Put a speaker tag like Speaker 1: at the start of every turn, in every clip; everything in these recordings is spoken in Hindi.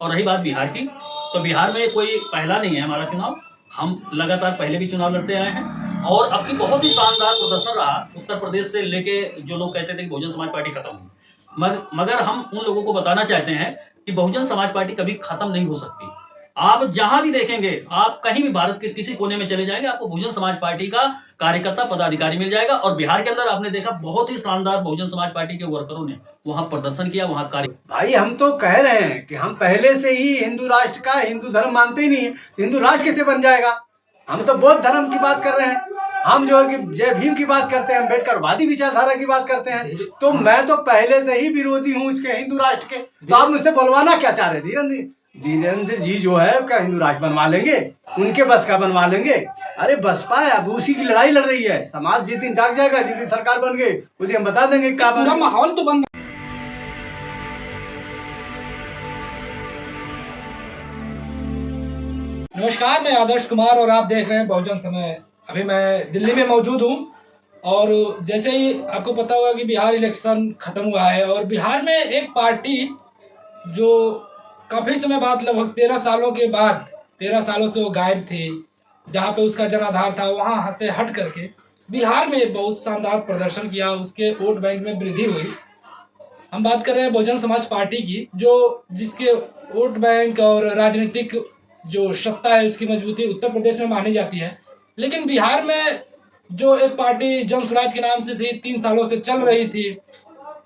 Speaker 1: और रही बात बिहार की, तो बिहार में कोई पहला नहीं है हमारा चुनाव। हम लगातार पहले भी चुनाव लड़ते आए हैं और अब की बहुत ही शानदार प्रदर्शन रहा। उत्तर प्रदेश से लेके जो लोग कहते थे कि बहुजन समाज पार्टी खत्म हुई, मगर हम उन लोगों को बताना चाहते हैं कि बहुजन समाज पार्टी कभी खत्म नहीं हो सकती। आप जहां भी देखेंगे, आप कहीं भी भारत के किसी कोने में चले जाएंगे, आपको बहुजन समाज पार्टी का कार्यकर्ता पदाधिकारी मिल जाएगा। और बिहार के अंदर आपने देखा बहुत ही शानदार बहुजन समाज पार्टी के वर्करों ने वहां प्रदर्शन किया, वहां कार्य।
Speaker 2: भाई हम तो कह रहे हैं कि हम पहले से ही हिंदू राष्ट्र का हिंदू धर्म मानते ही नहीं है, हिंदू राष्ट्र कैसे बन जाएगा। हम तो बौद्ध धर्म की बात कर रहे हैं, हम जो है कि जय भीम की बात करते हैं, अम्बेडकरवादी विचारधारा की बात करते हैं। तो मैं तो पहले से ही विरोधी हूँ इसके हिंदू राष्ट्र के। तो आप मुझसे बोलवाना क्या चाह रहे? धीरेन्द्र जी जो है क्या हिंदू राष्ट्र बनवा लेंगे? उनके बस का बनवा लेंगे? अरे बसपा अब उसी की लड़ाई लड़ रही है। समाज जिस दिन जाग जाएगा, जिस दिन सरकार बन गई उस दिन हम बता देंगे क्या
Speaker 3: पूरा माहौल तो बन। नमस्कार, मैं आदर्श कुमार और आप देख रहे हैं बहुजन समय। अभी मैं दिल्ली में मौजूद हूं और जैसे ही आपको पता होगा कि बिहार इलेक्शन खत्म हुआ है और बिहार में एक पार्टी जो काफ़ी समय बाद, लगभग 13 सालों के बाद, 13 सालों से वो गायब थी, जहां पे उसका जनाधार था, वहां से हट करके बिहार में बहुत शानदार प्रदर्शन किया, उसके वोट बैंक में वृद्धि हुई। हम बात कर रहे हैं बहुजन समाज पार्टी की, जो जिसके वोट बैंक और राजनीतिक जो सत्ता है उसकी मजबूती उत्तर प्रदेश में मानी जाती है। लेकिन बिहार में जो एक पार्टी जन स्वराज के नाम से थी, 3 सालों से चल रही थी,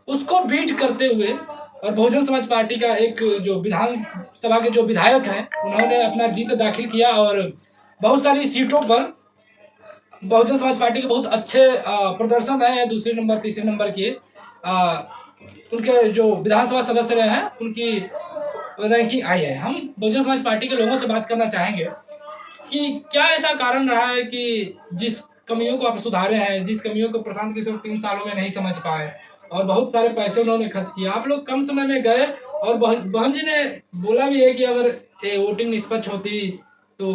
Speaker 3: उसको बीट करते हुए और बहुजन समाज पार्टी का एक जो विधानसभा के जो विधायक हैं, उन्होंने अपना जीत दाखिल किया और बहुत सारी सीटों पर बहुजन समाज पार्टी के बहुत अच्छे प्रदर्शन रहे हैं। दूसरे नंबर, तीसरे नंबर के उनके जो विधानसभा सदस्य रहे हैं, उनकी रैंकिंग आई है। हम बहुजन समाज पार्टी के लोगों से बात करना चाहेंगे कि क्या ऐसा कारण रहा है कि जिस कमियों को आप सुधारे हैं, जिस कमियों को प्रशांत किशोर 3 सालों में नहीं समझ पाए और बहुत सारे पैसे उन्होंने खर्च किया, आप लोग कम समय में गए। और बहन जी ने बोला भी है कि अगर ये वोटिंग निष्पक्ष होती तो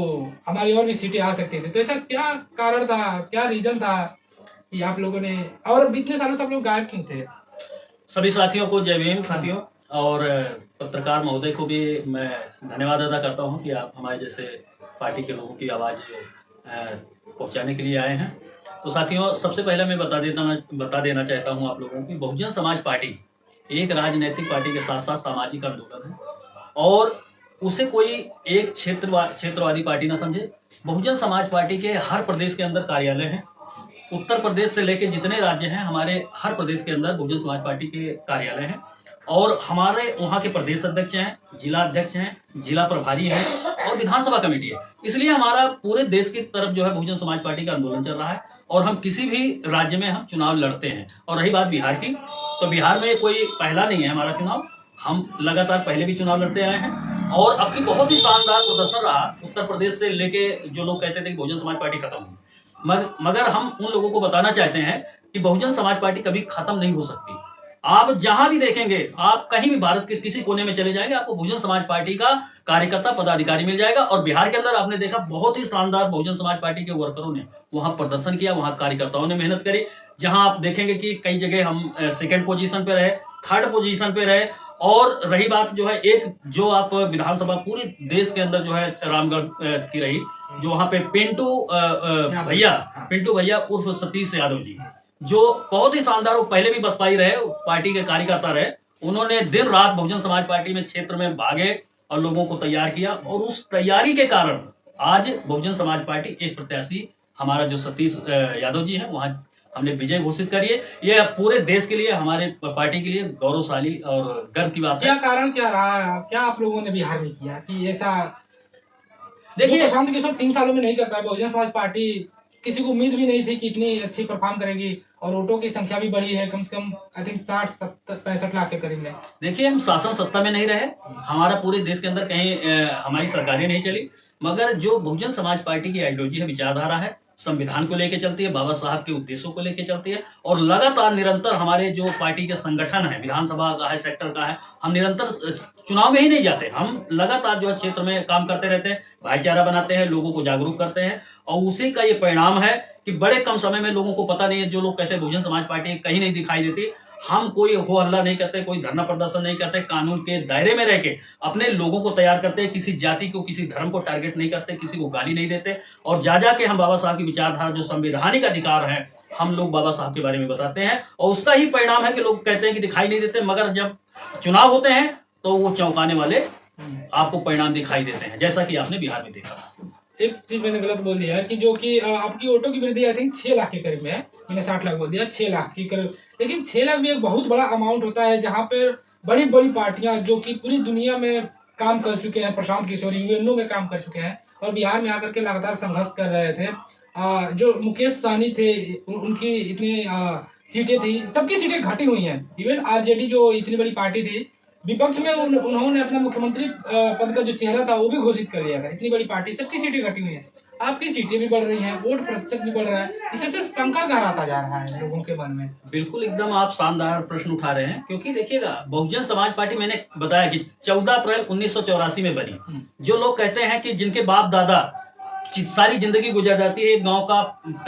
Speaker 3: हमारी और भी सीटें आ सकती थी। तो ऐसा क्या कारण था, क्या रीजन था कि आप लोगों ने, और इतने सालों से आप लोग गायब क्यों थे?
Speaker 1: सभी साथियों को जय भीम साथियों, और पत्रकार महोदय को भी मैं धन्यवाद अदा करता हूं कि आप हमारे जैसे पार्टी के लोगों की आवाज़ पहुंचाने के लिए आए हैं। तो साथियों, सबसे पहले मैं बता देना चाहता हूं आप लोगों की, बहुजन समाज पार्टी एक राजनीतिक पार्टी के साथ साथ सामाजिक आंदोलन है और उसे कोई एक क्षेत्रवादी पार्टी ना समझे। बहुजन समाज पार्टी के हर प्रदेश के अंदर कार्यालय हैं। उत्तर प्रदेश से लेके जितने राज्य हैं, हमारे हर प्रदेश के अंदर बहुजन समाज पार्टी के कार्यालय हैं और हमारे वहाँ के प्रदेश अध्यक्ष हैं, जिला अध्यक्ष हैं, जिला प्रभारी हैं और विधानसभा कमेटी है। इसलिए हमारा पूरे देश की तरफ जो है बहुजन समाज पार्टी का आंदोलन चल रहा है और हम किसी भी राज्य में हम चुनाव लड़ते हैं। और रही बात बिहार की, तो बिहार में कोई पहला नहीं है हमारा चुनाव। हम लगातार पहले भी चुनाव लड़ते आए हैं और अब की बहुत ही शानदार प्रदर्शन रहा। उत्तर प्रदेश से लेके जो लोग कहते थे कि बहुजन समाज पार्टी खत्म हुई, मगर हम उन लोगों को बताना चाहते हैं कि बहुजन समाज पार्टी कभी खत्म नहीं हो सकती। आप जहां भी देखेंगे, आप कहीं भी भारत के किसी कोने में चले जाएंगे, आपको बहुजन समाज पार्टी का कार्यकर्ता पदाधिकारी मिल जाएगा। और बिहार के अंदर आपने देखा बहुत ही शानदार बहुजन समाज पार्टी के वर्करों ने वहां प्रदर्शन किया, वहां कार्यकर्ताओं ने मेहनत करी। जहां आप देखेंगे कि कई जगह हम सेकेंड पोजीशन पे रहे, थर्ड पोजीशन पे रहे। और रही बात जो है, एक जो आप विधानसभा पूरे देश के अंदर जो है रामगढ़ की रही, जो वहां पे पिंटू भैया उर्फ सतीश यादव जी, जो बहुत ही शानदार, वो पहले भी बसपाई रहे, पार्टी के कार्यकर्ता रहे। उन्होंने दिन रात बहुजन समाज पार्टी में क्षेत्र में भागे और लोगों को तैयार किया और उस तैयारी के कारण आज बहुजन समाज पार्टी एक प्रत्याशी हमारा जो सतीश यादव जी है, वहां हमने विजय घोषित करी है। ये पूरे देश के लिए, हमारे पार्टी के लिए गौरवशाली और गर्व की बात है।
Speaker 3: क्या कारण क्या रहा, क्या आप लोगों ने बिहार में किया कि ऐसा? देखिए, प्रशांत किशोर 3 सालों में नहीं कर पाए। बहुजन समाज पार्टी, किसी को उम्मीद भी नहीं थी कि इतनी अच्छी परफॉर्म करेगी और वोटों की संख्या भी बढ़ी है, कम से कम आई थिंक 60-65 लाख के करीब है।
Speaker 1: देखिए, हम शासन सत्ता में नहीं रहे, हमारा पूरे देश के अंदर कहीं हमारी सरकारें नहीं चली, मगर जो बहुजन समाज पार्टी की आइडियोलॉजी है, विचारधारा है, संविधान को लेकर चलती है, बाबा साहब के उद्देश्यों को लेकर चलती है और लगातार निरंतर हमारे जो पार्टी के संगठन है, विधानसभा का है, सेक्टर का है, हम निरंतर चुनाव में ही नहीं जाते, हम लगातार जो है क्षेत्र में काम करते रहते हैं, भाईचारा बनाते हैं, लोगों को जागरूक करते हैं और उसी का ये परिणाम है कि बड़े कम समय में, लोगों को पता नहीं है, जो लोग कहते हैं बहुजन समाज पार्टी कहीं नहीं दिखाई देती, हम कोई हो हल्ला नहीं करते, कोई धरना प्रदर्शन नहीं करते, कानून के दायरे में रह के अपने लोगों को तैयार करते हैं, किसी जाति को, किसी धर्म को टारगेट नहीं करते, किसी को गाली नहीं देते, और जा के हम बाबा साहब की विचारधारा, जो संवैधानिक अधिकार है, हम लोग बाबा साहब के बारे में बताते हैं, और उसका ही परिणाम है कि लोग कहते हैं कि दिखाई नहीं देते, मगर जब चुनाव होते हैं तो वो चौंकाने वाले आपको परिणाम दिखाई देते हैं, जैसा कि आपने बिहार में देखा।
Speaker 3: एक चीज मैंने गलत बोल दिया कि जो कि आपकी ऑटो की वृद्धि आई थिंक 6 लाख के करीब में है, मैंने 60 लाख बोल दिया, 6 लाख की करीब, लेकिन 6 लाख भी एक बहुत बड़ा अमाउंट होता है, जहाँ पर बड़ी बड़ी पार्टियां जो कि पूरी दुनिया में काम कर चुके हैं, प्रशांत किशोर यूएनओ में काम कर चुके हैं और बिहार में आकर के लगातार संघर्ष कर रहे थे। जो मुकेश सहनी थे, उनकी इतनी सीटें थी, सबकी सीटें घटी हुई हैं। इवन आरजेडी जो इतनी बड़ी पार्टी थी, विपक्ष में उन्होंने अपना मुख्यमंत्री पद का जो चेहरा था वो भी घोषित कर दिया था। इतनी बड़ी पार्टी, सबकी सीटें घटी हुई हैं, आपकी सीटें भी बढ़ रही हैं, वोट प्रतिशत भी बढ़ रहा है, इससे शंका गहराता जा रहा है लोगों के मन में।
Speaker 1: बिल्कुल, एकदम आप शानदार प्रश्न उठा रहे हैं, क्योंकि देखिएगा, बहुजन समाज पार्टी मैंने बताया कि 14 अप्रैल 1984 में बनी। जो लोग कहते हैं कि जिनके बाप दादा सारी जिंदगी गुजर जाती है, एक गांव का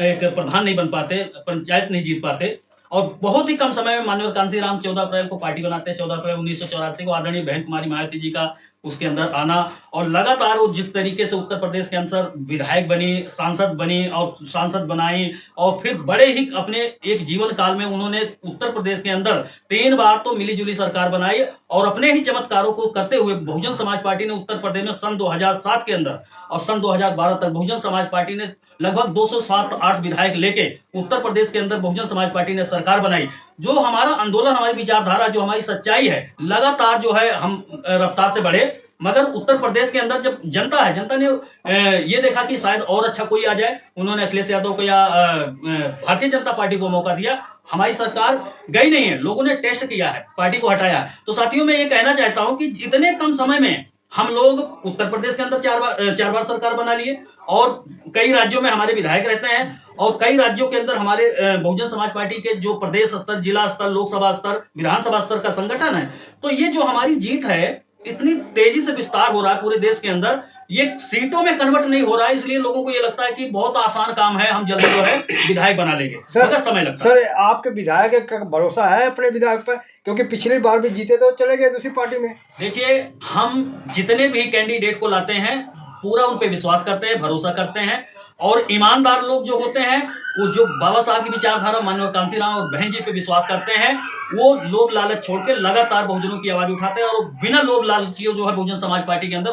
Speaker 1: एक प्रधान नहीं बन पाते, पंचायत नहीं जीत पाते, और बहुत ही कम समय में माननीय कांशीराम 14 अप्रैल को पार्टी बनाते हैं। 14 अप्रैल 1984 को आदरणीय बहन कुमारी मायावती जी का उसके अंदर आना, और लगातार वो जिस तरीके से उत्तर प्रदेश के अंदर विधायक बनी, सांसद बनी और सांसद बनाई, और फिर बड़े ही अपने एक जीवन काल में उन्होंने उत्तर प्रदेश के अंदर 3 बार तो मिलीजुली सरकार बनाई, और अपने ही चमत्कारों को करते हुए बहुजन समाज पार्टी ने उत्तर प्रदेश में सन 2007 के अंदर और सन 2012 तक बहुजन समाज पार्टी ने लगभग 207-8 विधायक लेके उत्तर प्रदेश के अंदर बहुजन समाज पार्टी ने सरकार बनाई। जो हमारा आंदोलन, हमारी विचारधारा, जो हमारी सच्चाई है, लगातार जो है हम रफ्तार से बढ़े, मगर उत्तर प्रदेश के अंदर जब जनता ने ये देखा कि शायद और अच्छा कोई आ जाए, उन्होंने अखिलेश यादव को या भारतीय जनता पार्टी को मौका दिया। हमारी सरकार गई नहीं है, लोगों ने टेस्ट किया है, पार्टी को हटाया। तो साथियों, मैं ये कहना चाहता हूं कि इतने कम समय में हम लोग उत्तर प्रदेश के अंदर 4 बार सरकार बना लिए, और कई राज्यों में हमारे विधायक रहते हैं, और कई राज्यों के अंदर हमारे बहुजन समाज पार्टी के जो प्रदेश स्तर, जिला स्तर, लोकसभा स्तर, विधानसभा स्तर का संगठन है। तो ये जो हमारी जीत है, इतनी तेजी से विस्तार हो रहा है पूरे देश के अंदर, ये सीटों में कन्वर्ट नहीं हो रहा है, इसलिए लोगों को ये लगता है कि बहुत आसान काम है, हम जल्दी जो है विधायक बना लेंगे, मगर समय लगता है।
Speaker 2: सर, आपके विधायक का भरोसा है अपने विधायक पर? क्योंकि पिछली बार भी जीते तो चले गए दूसरी पार्टी में।
Speaker 1: देखिए, हम जितने भी कैंडिडेट को लाते हैं, पूरा उन पे विश्वास करते हैं, भरोसा करते हैं, और ईमानदार लोग जो होते हैं, वो जो बाबा साहब की विचारधारा, माननीय कांशीराम और बहन जी पे विश्वास करते हैं, वो लोभ लालच छोड़ के लगातार बहुजनों की आवाज उठाते हैं, और बिना लोभ लालचियों जो है बहुजन समाज पार्टी के अंदर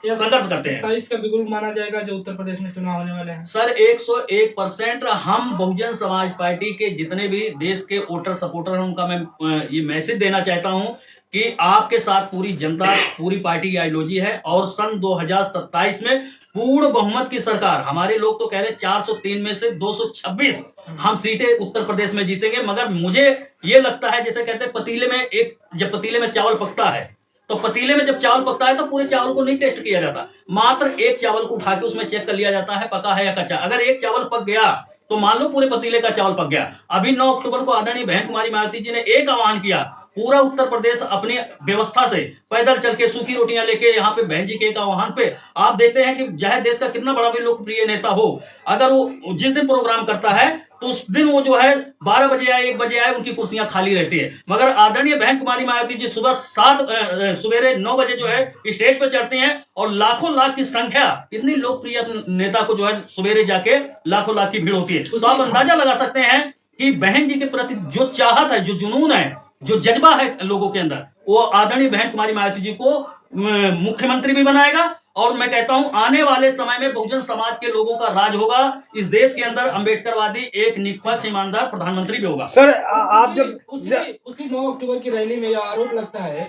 Speaker 1: संघर्ष करते हैं।
Speaker 3: 27 का बिगुल माना जाएगा जो उत्तर प्रदेश में चुनाव होने वाले हैं।
Speaker 1: सर, 101% हम बहुजन समाज पार्टी के जितने भी देश के वोटर सपोर्टर हैं, उनका मैं ये मैसेज देना चाहता हूं कि आपके साथ पूरी जनता, पूरी पार्टी की आइडियोलॉजी है, और सन 2027 में पूर्ण बहुमत की सरकार, हमारे लोग तो कह रहे हैं 403 में से 226 हम सीटें उत्तर प्रदेश में जीतेंगे। मगर मुझे ये लगता है, जैसे कहते हैं पतीले में जब पतीले में चावल पकता है, तो पतीले में जब चावल पकता है तो पूरे चावल को नहीं टेस्ट किया जाता, मात्र एक चावल को उठा के उसमें चेक कर लिया जाता है पका है या कच्चा। अगर एक चावल पक गया तो मान लो पूरे पतीले का चावल पक गया। अभी 9 अक्टूबर को आदरणीय बहन कुमारी मायावती जी ने एक आह्वान किया, पूरा उत्तर प्रदेश अपनी व्यवस्था से पैदल चल के सूखी रोटियां लेके यहाँ पे बहन जी के एक आह्वान पे, आप देखते हैं कि चाहे देश का कितना बड़ा भी लोकप्रिय नेता हो, अगर वो जिस दिन प्रोग्राम करता है तो उस दिन वो जो है 12 बजे आए, 1 बजे आए, उनकी कुर्सियां खाली रहती है। मगर आदरणीय बहन कुमारी मायावती जी सुबह सवेरे 9 बजे जो है स्टेज पर चढ़ती हैं, और लाखों लाख की संख्या, इतनी लोकप्रिय नेता को जो है सवेरे जाके लाखों लाख की भीड़ होती है। तो आप अंदाजा लगा सकते हैं कि बहन जी के प्रति जो चाहत है, जो जुनून है, जो जज्बा है लोगों के अंदर, वो आदरणीय बहन कुमारी मायावती जी को मुख्यमंत्री भी बनाएगा। और मैं कहता हूं, आने वाले समय में बहुजन समाज के लोगों का राज होगा इस देश के अंदर, अंबेडकरवादी एक निष्पक्ष ईमानदार प्रधानमंत्री भी होगा।
Speaker 2: सर, आप जब
Speaker 3: उसी 9 अक्टूबर की रैली में यह आरोप लगता है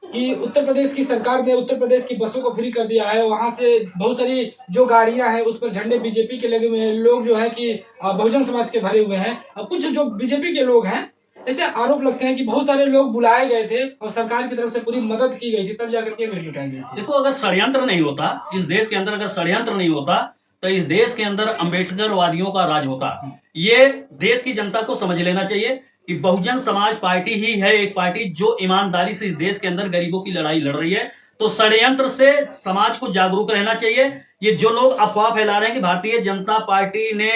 Speaker 3: कि उत्तर प्रदेश की सरकार ने उत्तर प्रदेश की बसों को फ्री कर दिया है, वहां से बहुत सारी जो गाड़ियां हैं उस पर झंडे बीजेपी के लगे हुए हैं, लोग जो है कि बहुजन समाज के भरे हुए हैं, और कुछ जो बीजेपी के लोग हैं, ऐसे आरोप लगते हैं कि बहुत सारे लोग बुलाए गए थे और सरकार की तरफ से पूरी मदद की गई थी, तब जाकर के भीड़ जुटाई गई थी।
Speaker 1: देखो, अगर षड्यंत्र नहीं होता इस देश के अंदर, अगर षड्यंत्र नहीं होता तो इस देश के अंदर अंबेडकरवादियों का राज होता। ये देश की जनता को समझ लेना चाहिए कि बहुजन समाज पार्टी ही है एक पार्टी जो ईमानदारी से इस देश के अंदर गरीबों की लड़ाई लड़ रही है। तो षड्यंत्र से समाज को जागरूक रहना चाहिए। ये जो लोग अफवाह फैला रहे हैं कि भारतीय जनता पार्टी ने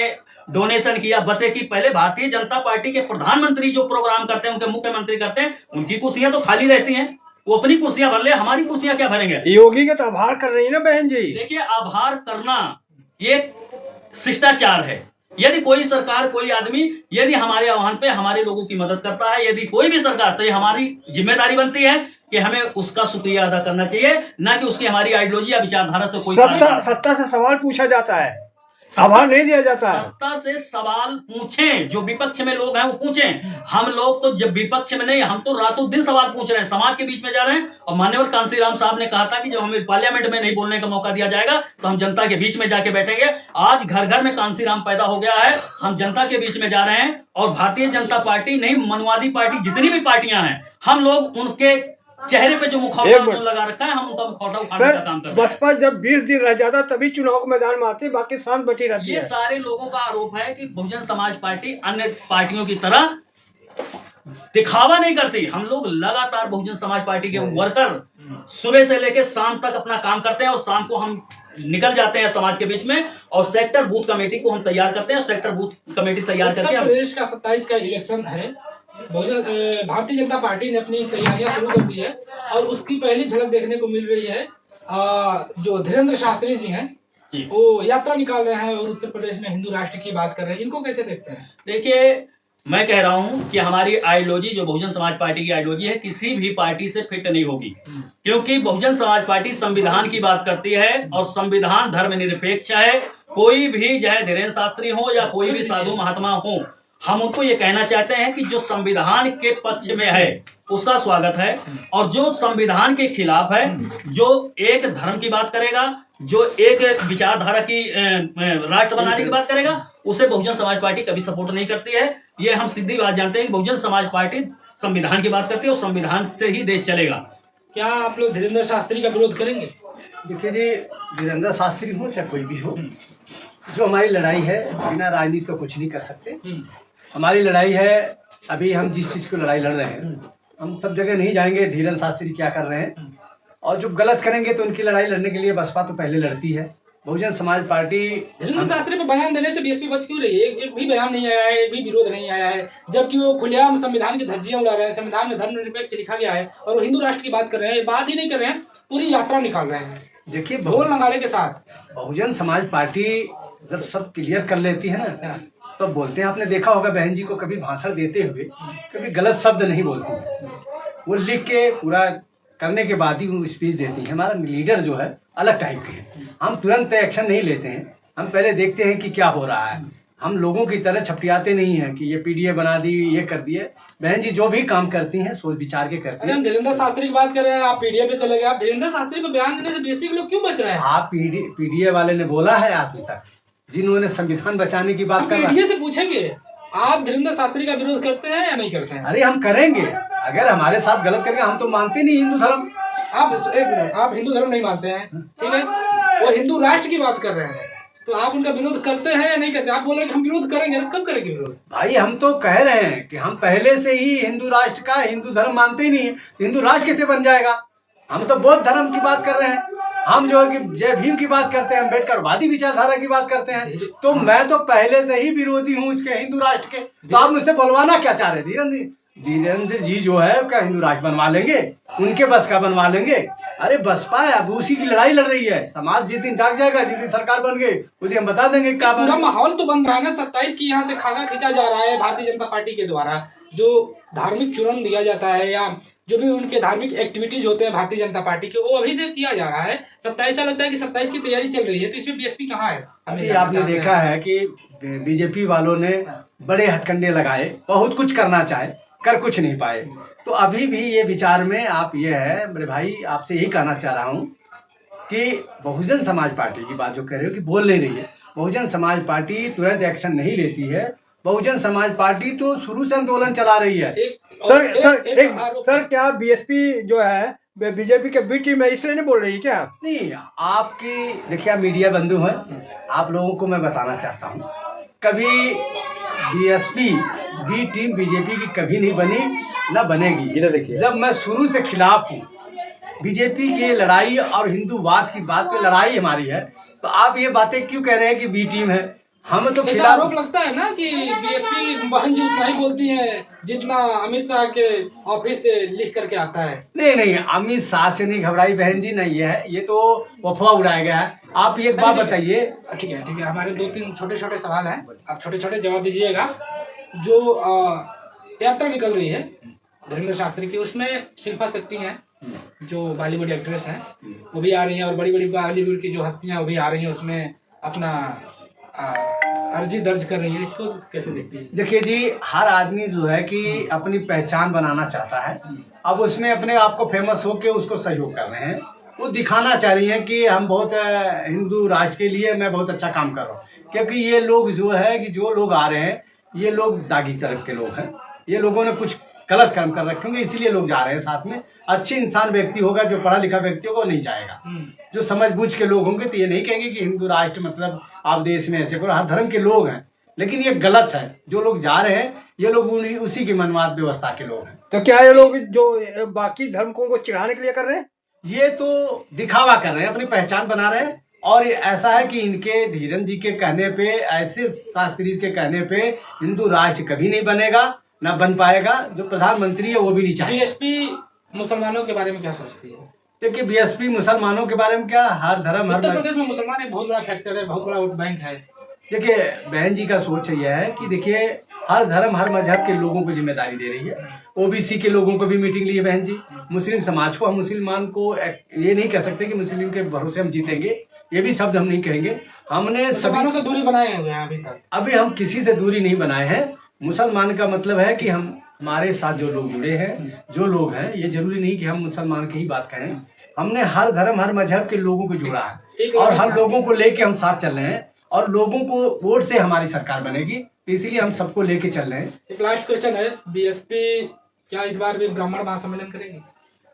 Speaker 1: डोनेशन किया बसे की। पहले भारतीय जनता पार्टी के प्रधानमंत्री जो प्रोग्राम करते हैं, उनके मुख्यमंत्री करते हैं, उनकी कुर्सियां तो खाली रहती हैं, वो अपनी कुर्सियां भर ले, हमारी कुर्सियां क्या भरेंगे?
Speaker 4: योगी के तो आभार कर रही है ना बहन जी।
Speaker 1: देखिए, आभार करना ये शिष्टाचार है। यदि कोई सरकार, कोई आदमी यदि हमारे आह्वान पे हमारे लोगों की मदद करता है, यदि कोई भी सरकार, तो ये हमारी जिम्मेदारी बनती है कि हमें उसका शुक्रिया अदा करना चाहिए, ना कि उसकी हमारी आइडियोलॉजी या विचारधारा से कोई
Speaker 4: सत्ता से सवाल पूछा जाता है, आभार नहीं दिया जाता है।
Speaker 1: सत्ता से सवाल पूछें, जो विपक्ष में लोग हैं वो पूछें। हम लोग तो जब विपक्ष में नहीं, हम तो रातों दिन सवाल पूछ रहे हैं, समाज के बीच में जा रहे हैं। और मान्यवर कांसीराम साहब ने कहा था कि जब हमें पार्लियामेंट में नहीं बोलने का मौका दिया जाएगा तो हम जनता के बीच में जाके बैठेंगे। आज घर घर में कांसीराम पैदा हो गया है, हम जनता के बीच में जा रहे हैं। और भारतीय जनता पार्टी नहीं, मनुवादी पार्टी, जितनी भी पार्टियां हैं, हम लोग उनके चेहरे पे जो मुखौटा लगा रखा है, हम उनका मुखौटा उखाड़ने का काम कर रहे हैं।
Speaker 4: बसपा जब 20 दिन रह जाता तभी चुनाव के मैदान में आती, बाकी शांत बैठी रहती है।
Speaker 1: ये सारे लोगों का आरोप है कि बहुजन समाज पार्टी अन्य पार्टियों की तरह दिखावा नहीं करती। हम लोग लगातार बहुजन समाज पार्टी के वर्कर सुबह से लेकर शाम तक अपना काम करते हैं, और शाम को हम निकल जाते हैं समाज के बीच में, और सेक्टर बूथ कमेटी को हम तैयार करते हैं। सेक्टर बूथ कमेटी तैयार करके
Speaker 3: उत्तर प्रदेश का 27 का इलेक्शन है, भारतीय जनता पार्टी ने अपनी तैयारियां शुरू कर दी है, और उसकी पहली झलक देखने को मिल रही है। जो धीरेन्द्र शास्त्री जी हैं, वो यात्रा निकाल रहे हैं और उत्तर प्रदेश में हिंदू राष्ट्र की बात कर रहे हैं। इनको कैसे देखते हैं?
Speaker 1: देखिए, मैं कह रहा हूं कि हमारी आइडियोलॉजी, जो बहुजन समाज पार्टी की आइडियोलॉजी है, किसी भी पार्टी से फिट नहीं होगी, क्योंकि बहुजन समाज पार्टी संविधान की बात करती है, और संविधान धर्मनिरपेक्ष है। कोई भी, चाहे धीरेन्द्र शास्त्री हो या कोई भी साधु महात्मा हो, हम उनको ये कहना चाहते हैं कि जो संविधान के पक्ष में है उसका स्वागत है, और जो संविधान के खिलाफ है, जो एक धर्म की बात करेगा, जो एक विचारधारा की राष्ट्र बनाने की बात करेगा, उसे बहुजन समाज पार्टी कभी सपोर्ट नहीं करती है। ये हम सीधी बात जानते हैं कि बहुजन समाज पार्टी संविधान की बात करती है, और संविधान से ही देश चलेगा।
Speaker 3: क्या आप लोग धीरेन्द्र शास्त्री का विरोध करेंगे?
Speaker 2: देखिए जी, धीरेन्द्र शास्त्री हो चाहे कोई भी हो, जो हमारी लड़ाई है, बिना राजनीति तो कुछ नहीं कर सकते। हमारी लड़ाई है, अभी हम जिस चीज़ को लड़ाई लड़ रहे हैं, हम सब जगह नहीं जाएंगे धीरेन्द्र शास्त्री क्या कर रहे हैं, और जो गलत करेंगे तो उनकी लड़ाई लड़ने के लिए बसपा तो पहले लड़ती है। बहुजन समाज पार्टी
Speaker 3: धीरेन्द्र शास्त्री पर बयान देने से बीएसपी बच क्यों रही है? एक भी बयान नहीं आया है, एक भी विरोध नहीं आया है, जबकि वो खुलेआम संविधान की धज्जियां उड़ा रहे हैं। संविधान में धर्मनिरपेक्ष लिखा गया है, और वो हिंदू राष्ट्र की बात कर रहे हैं। बात ही नहीं कर रहे हैं, पूरी यात्रा निकाल रहे हैं,
Speaker 2: देखिए
Speaker 3: ढोल नगाड़े के साथ।
Speaker 2: बहुजन समाज पार्टी जब सब क्लियर कर लेती है ना, तो बोलते हैं, आपने देखा होगा बहन जी को कभी भाषण देते हुए कभी गलत शब्द नहीं बोलती है, वो लिख के पूरा करने के बाद ही वो स्पीच देती है। हमारा लीडर जो है अलग टाइप के हैं, हम तुरंत एक्शन नहीं लेते हैं, हम पहले देखते हैं कि क्या हो रहा है। हम लोगों की तरह छपटियाते नहीं हैं कि ये पीडीए बना दी, ये कर दिए। बहन जी जो भी काम करती हैं सोच विचार के करती हैं।
Speaker 3: हम धीरेन्द्र शास्त्री की बात कर रहे हैं, आप पीडीए पे चले गए। आप धीरेन्द्र शास्त्री पे बयान देने से बीएसपी के लोग क्यों बच रहे हैं?
Speaker 2: आप पीडीए वाले ने बोला है आज तक, जिन्होंने संविधान बचाने की बात कर रहा है,
Speaker 3: पीडीए से पूछेंगे आप धीरेन्द्र शास्त्री का विरोध करते हैं या नहीं करते हैं?
Speaker 2: अरे हम करेंगे, अगर हमारे साथ गलत करेंगे। हम तो मानते नहीं हिंदू धर्म।
Speaker 3: आप एक मिनट, आप हिंदू धर्म नहीं मानते हैं, ठीक है? वो हिंदू राष्ट्र की बात कर रहे हैं, तो आप उनका विरोध करते हैं या नहीं करते? आप बोल रहे हैं कि हम विरोध करेंगे, कब करेंगे विरोध?
Speaker 2: भाई हम तो कह रहे हैं कि हम पहले से ही हिंदू राष्ट्र का, हिंदू धर्म मानते ही नहीं है, हिंदू राष्ट्र कैसे बन जाएगा? हम तो बौद्ध धर्म की बात कर रहे हैं, हम जो है कि जय भीम की बात करते हैं, अम्बेडकरवादी विचारधारा की बात करते हैं। तो मैं तो पहले से ही विरोधी हूँ इसके हिंदू राष्ट्र के। तो आप मुझसे बोलवाना क्या चाह रहे? धीरेन्द्र जी जो है क्या हिंदू राष्ट्र बनवा लेंगे? उनके बस का बनवा लेंगे? अरे बसपा है, अब उसी की लड़ाई लड़ रही है। समाज जिस दिन जाग जाएगा, जिस दिन सरकार बन गई, उस दिन हम बता देंगे क्या
Speaker 3: पूरा माहौल तो बन रहा है ना। 27 की यहाँ से खाका खींचा जा रहा है भारतीय जनता पार्टी के द्वारा। जो धार्मिक चूर्ण दिया जाता है या जो भी उनके धार्मिक एक्टिविटीज होते हैं भारतीय जनता पार्टी के, वो अभी से किया जा रहा है। 27 से लगता है कि 27 की तैयारी चल रही है, तो इसमें बीएसपी कहाँ है?
Speaker 2: अभी आपने देखा है कि बीजेपी वालों ने बड़े हथकंडे लगाए, बहुत कुछ करना चाहे, कर कुछ नहीं पाए। तो अभी भी ये विचार में आप ये है मेरे भाई, आपसे यही कहना चाह रहा हूँ कि बहुजन समाज पार्टी की बात जो कह रहे हो कि बोल नहीं रही है, बहुजन समाज पार्टी तुरंत एक्शन नहीं लेती है। बहुजन समाज पार्टी तो शुरू से आंदोलन चला रही है।
Speaker 4: सर क्या बीएसपी जो है बीजेपी के बी टीम है, इसलिए नहीं बोल रही क्या?
Speaker 2: नहीं, आपकी देखिए, आप मीडिया बंधु हैं, आप लोगों को मैं बताना चाहता हूँ, कभी बीएसपी बी टीम बीजेपी की कभी नहीं बनी, ना बनेगी।
Speaker 4: इधर देखिए,
Speaker 2: जब मैं शुरू से खिलाफ हूँ बीजेपी की लड़ाई और हिंदूवाद की बात पे लड़ाई हमारी है, तो आप ये बातें क्यों कह रहे हैं कि बी टीम है? हम तो
Speaker 3: ऐसा
Speaker 2: खिलाफ
Speaker 3: आरोप लगता है ना कि बीएसपी बहन जी उतना ही बोलती है जितना अमित शाह के ऑफिस से लिख करके आता है।
Speaker 2: नहीं, अमित शाह से नहीं घबराई बहन जी, नहीं है, ये तो अफवाह उड़ाया गया है। आप एक बात बताइए।
Speaker 3: ठीक है हमारे 2-3 छोटे सवाल हैं, आप छोटे जवाब दीजिएगा। जो यात्रा निकल रही है धीरेन्द्र शास्त्री की, उसमें शिल्पा शेट्टी हैं जो बॉलीवुड एक्ट्रेस हैं, वो भी आ रही हैं, और बड़ी बॉलीवुड की जो हस्तियां वो भी आ रही हैं, उसमें अपना अर्जी दर्ज कर रही है। इसको कैसे देखती है?
Speaker 2: देखिए जी, हर आदमी जो है कि अपनी पहचान बनाना चाहता है। अब उसमें अपने आप को फेमस होकर उसको सहयोग कर रहे हैं, वो दिखाना चाह रही हैं कि हम बहुत हिंदू राष्ट्र के लिए मैं बहुत अच्छा काम कर रहा हूँ। क्योंकि ये लोग जो है कि जो लोग आ रहे हैं ये लोग दागी तरफ के लोग हैं, ये लोगों ने कुछ गलत कर्म कर रखे होंगे, इसलिए लोग जा रहे हैं साथ में। अच्छे इंसान व्यक्ति होगा, जो पढ़ा लिखा व्यक्ति होगा, वो नहीं जाएगा। जो समझ बूझ के लोग होंगे तो ये नहीं कहेंगे कि हिंदू राष्ट्र मतलब आप देश में ऐसे करो, हर धर्म के लोग हैं। लेकिन ये गलत है, जो लोग जा रहे हैं ये लोग उसी की मनवाद व्यवस्था के लोग हैं।
Speaker 4: तो क्या ये लोग जो बाकी धर्मों को चिढ़ाने के लिए कर रहे हैं?
Speaker 2: ये तो दिखावा कर रहे हैं, अपनी पहचान बना रहे हैं। और ये ऐसा है कि इनके धीरेन्द्र जी के कहने पे, ऐसे शास्त्री के कहने पे हिंदू राष्ट्र कभी नहीं बनेगा, ना बन पाएगा। जो प्रधानमंत्री है वो भी नहीं चाहेगा।
Speaker 3: बीएसपी मुसलमानों के बारे में क्या सोचती है?
Speaker 2: देखिए, बीएसपी मुसलमानों के बारे में क्या, हर धर्म
Speaker 3: उत्तर प्रदेश में मुसलमान एक बहुत बड़ा फैक्टर है, बहुत बड़ा वोट बैंक है।
Speaker 2: देखिए, बहन जी का सोच यह है कि देखिए हर धर्म हर मजहब के लोगों को जिम्मेदारी दे रही है। ओबीसी के लोगों को भी मीटिंग ली है बहन जी, मुस्लिम समाज को। हम मुसलमान को ये नहीं कह सकते कि मुस्लिम के भरोसे हम जीतेंगे, ये भी शब्द हम नहीं कहेंगे। हमने
Speaker 3: मुसलमानों से दूरी बनाए हुए हैं अभी तक।
Speaker 2: अभी हम किसी से दूरी नहीं बनाए हैं। मुसलमान का मतलब है कि हम हमारे साथ जो लोग जुड़े हैं, जो लोग हैं, ये जरूरी नहीं कि हम मुसलमान की ही बात कहें। हमने हर धर्म हर मजहब के लोगों को जोड़ा है और हर लोगों को लेके हम साथ चल रहे हैं, और लोगों को वोट से हमारी सरकार बनेगी, तो इसीलिए हम सबको लेके चल रहे हैं।
Speaker 3: एक लास्ट क्वेश्चन है, बीएसपी क्या इस बार भी ब्राह्मण महासम्मेलन करेगी?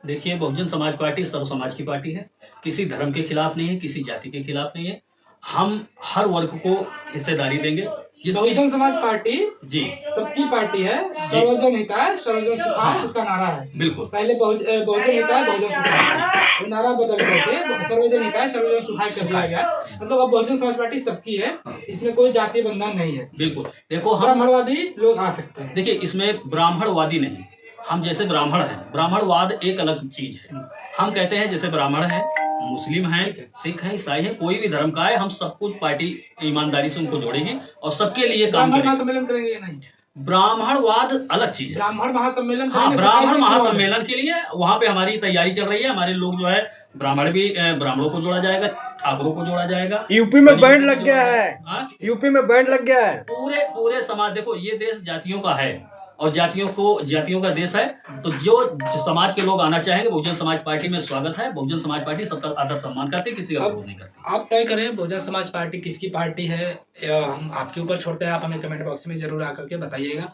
Speaker 1: देखिए, बहुजन समाज पार्टी सर्व समाज की पार्टी है, किसी धर्म के खिलाफ नहीं है, किसी जाति के खिलाफ नहीं है। हम हर वर्ग को हिस्सेदारी देंगे।
Speaker 3: बहुजन समाज पार्टी
Speaker 1: जी
Speaker 3: सबकी पार्टी है, सर्वजन हिताय सर्वजन सुखाय उसका नारा है।
Speaker 1: बिल्कुल,
Speaker 3: पहले बहुजन हिताय बहुजन सुखाय, वो नारा बदल करके सर्वजन हिताय सर्वजन सुखाय कर दिया गया। मतलब अब बहुजन समाज पार्टी सबकी है, इसमें कोई जातीय बंधन नहीं है।
Speaker 1: बिल्कुल। देखो, हम
Speaker 3: ब्राह्मणवादी लोग आ सकते हैं।
Speaker 1: देखिए, इसमें ब्राह्मणवादी नहीं, हम जैसे ब्राह्मण हैं, ब्राह्मणवाद एक अलग चीज है। हम कहते हैं जैसे ब्राह्मण है, मुस्लिम है, सिख है, ईसाई है, कोई भी धर्म का है, हम सब कुछ पार्टी ईमानदारी से उनको जोड़ेंगे और सबके लिए काम
Speaker 3: ब्राह्मण
Speaker 1: करेंगे।
Speaker 3: महासम्मेलन करेंगे या नहीं?
Speaker 1: ब्राह्मणवाद अलग चीज है।
Speaker 3: ब्राह्मण महासम्मेलन
Speaker 1: हाँ,
Speaker 3: करेंगे,
Speaker 1: ब्राह्मण
Speaker 3: 27
Speaker 1: महासम्मेलन के लिए वहाँ पे हमारी तैयारी चल रही है। हमारे लोग जो है ब्राह्मणों को जोड़ा जाएगा, ठाकुरों को जोड़ा जाएगा।
Speaker 4: यूपी में बैंड लग गया है,
Speaker 1: हाँ,
Speaker 4: यूपी में बैंड लग गया है।
Speaker 1: पूरे समाज, देखो ये देश जातियों का है और जातियों का देश है, तो जो समाज के लोग आना चाहेंगे बहुजन समाज पार्टी में स्वागत है। बहुजन समाज पार्टी सबका आदर सम्मान करती है, किसी का विरोध नहीं करती।
Speaker 3: आप तय करें बहुजन समाज पार्टी किसकी पार्टी है, हम आपके ऊपर छोड़ते हैं। आप हमें कमेंट बॉक्स में जरूर आकर के बताइएगा।